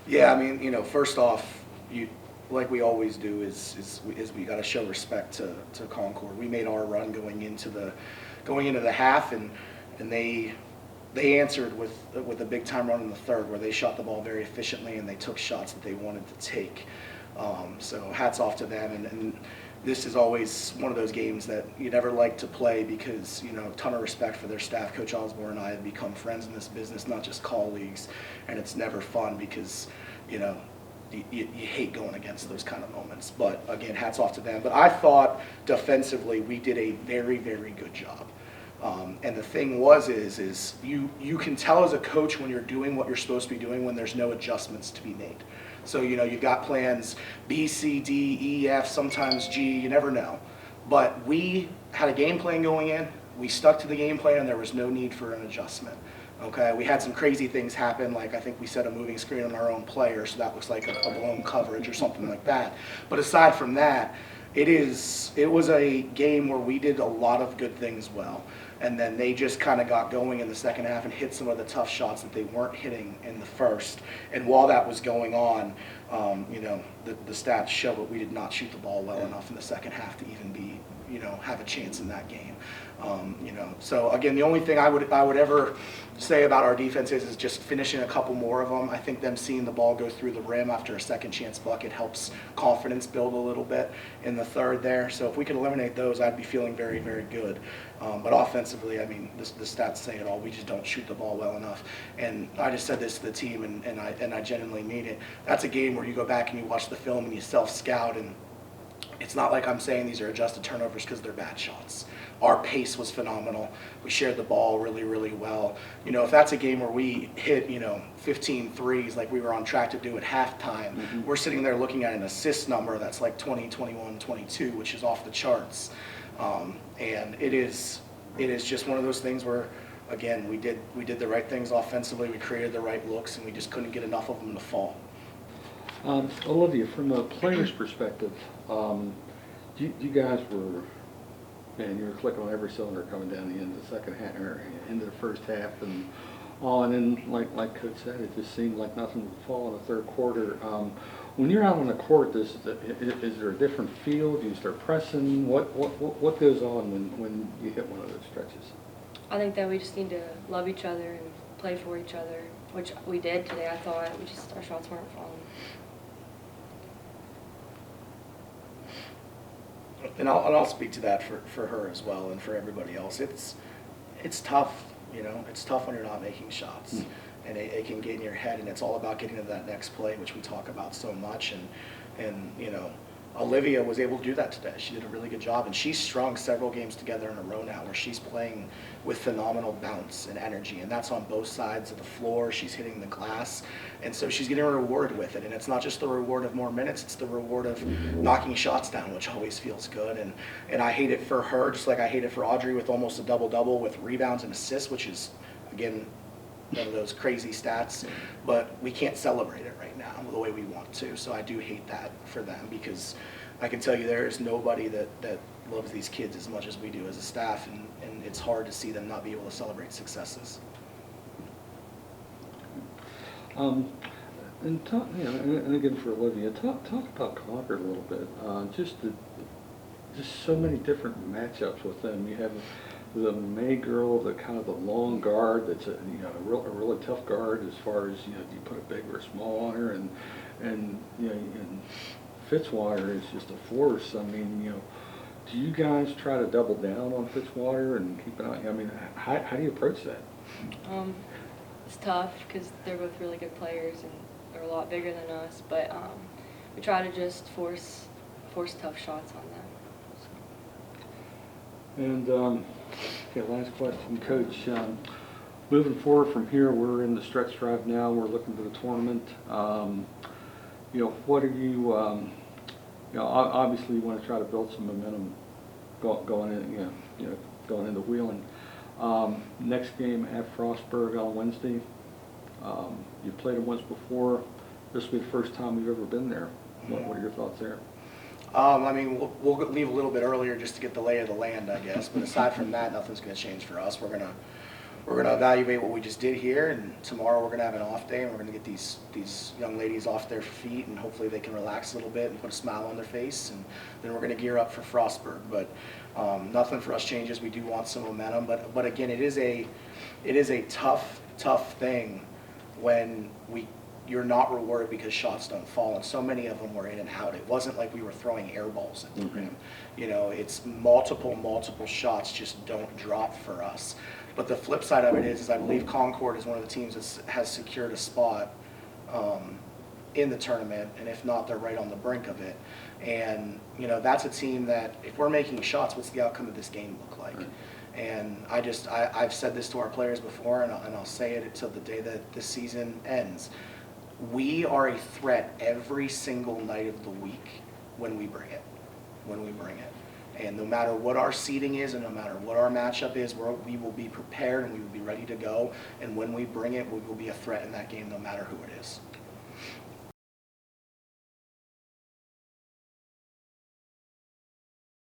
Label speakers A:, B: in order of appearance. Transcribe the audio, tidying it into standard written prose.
A: Yeah, I mean, first off, like we always do is we got to show respect to Concord. We made our run going into the half, and they answered with a big time run in the third where they shot the ball very efficiently and they took shots that they wanted to take. So hats off to them, and this is always one of those games that you never like to play because, a ton of respect for their staff. Coach Osborne and I have become friends in this business, not just colleagues, and it's never fun because, you hate going against those kind of moments. But again, hats off to them. But I thought defensively we did a very, very good job. And the thing is you can tell as a coach when you're doing what you're supposed to be doing when there's no adjustments to be made. So, you've got plans B, C, D, E, F, sometimes G, you never know. But we had a game plan going in, we stuck to the game plan, and there was no need for an adjustment. Okay, we had some crazy things happen, like I think we set a moving screen on our own player, so that looks like a blown coverage or something like that. But aside from that, it was a game where we did a lot of good things well. And then they just kind of got going in the second half and hit some of the tough shots that they weren't hitting in the first. And while that was going on, the stats show that we did not shoot the ball well enough in the second half to even be, have a chance in that game. So again, the only thing I would ever say about our defense is just finishing a couple more of them. I think them seeing the ball go through the rim after a second chance bucket helps confidence build a little bit in the third there. So if we could eliminate those, I'd be feeling very, very good. But offensively, I mean, the stats say it all. We just don't shoot the ball well enough. And I just said this to the team, and I genuinely mean it. That's a game where you go back and you watch the film and you self-scout, and it's not like I'm saying these are adjusted turnovers because they're bad shots. Our pace was phenomenal. We shared the ball really, really well. If that's a game where we hit, 15 threes like we were on track to do at halftime, we're sitting there looking at an assist number that's like 20, 21, 22, which is off the charts. And it is just one of those things where, again, we did the right things offensively. We created the right looks, and we just couldn't get enough of them to fall.
B: Olivia, from a player's perspective, you guys were, man, you were clicking on every cylinder coming down the end of the second half or into the first half, and then like Coach said, it just seemed like nothing would fall in the third quarter. When you're out on the court, is there a different feel? Do you start pressing? What goes on when you hit one of those stretches?
C: I think that we just need to love each other and play for each other, which we did today. I thought our shots weren't falling.
A: And I'll speak to that for her as well and for everybody else. It's tough, it's tough when you're not making shots. And it can get in your head, and it's all about getting to that next play, which we talk about so much. And Olivia was able to do that today. She did a really good job, and she's strung several games together in a row now where she's playing with phenomenal bounce and energy, and that's on both sides of the floor. She's hitting the glass, and so she's getting a reward with it. And it's not just the reward of more minutes, it's the reward of knocking shots down, which always feels good. And I hate it for her, just like I hate it for Audrey with almost a double-double with rebounds and assists, which is, again, one of those crazy stats, but we can't celebrate it right now the way we want to. So I do hate that for them, because I can tell you there is nobody that loves these kids as much as we do as a staff, and it's hard to see them not be able to celebrate successes.
B: And again for Olivia, talk about Concord a little bit. Just so many different matchups with them. You have the May girl, the kind of the long guard that's a really tough guard as far as do you put a big or a small on her, and Fitzwater is just a force. I mean, do you guys try to double down on Fitzwater and keep an eye? I mean, how do you approach that?
C: It's tough because they're both really good players and they're a lot bigger than us, but we try to just force tough shots on them.
B: And last question, Coach. Moving forward from here, we're in the stretch drive now. We're looking to the tournament. What are you? Obviously, you want to try to build some momentum going in. Going into Wheeling. Next game at Frostburg on Wednesday. You played it once before. This will be the first time we've ever been there. What are your thoughts there?
A: I mean, we'll leave a little bit earlier just to get the lay of the land, I guess. But aside from that, nothing's going to change for us. We're we're gonna evaluate what we just did here, and tomorrow we're gonna have an off day, and we're gonna get these young ladies off their feet, and hopefully they can relax a little bit and put a smile on their face, and then we're gonna gear up for Frostburg. But nothing for us changes. We do want some momentum, but again, it is a tough thing when you're not rewarded because shots don't fall, and so many of them were in and out. It wasn't like we were throwing air balls at the rim. You know, it's multiple shots just don't drop for us. But the flip side of it is I believe Concord is one of the teams that has secured a spot in the tournament, and if not, they're right on the brink of it. And you know, that's a team that if we're making shots, what's the outcome of this game look like?
B: Right.
A: And I've said this to our players before, and I'll say it until the day that this season ends. We are a threat every single night of the week when we bring it. And no matter what our seeding is and no matter what our matchup is, we will be prepared and we will be ready to go. And when we bring it, we will be a threat in that game no matter who it is.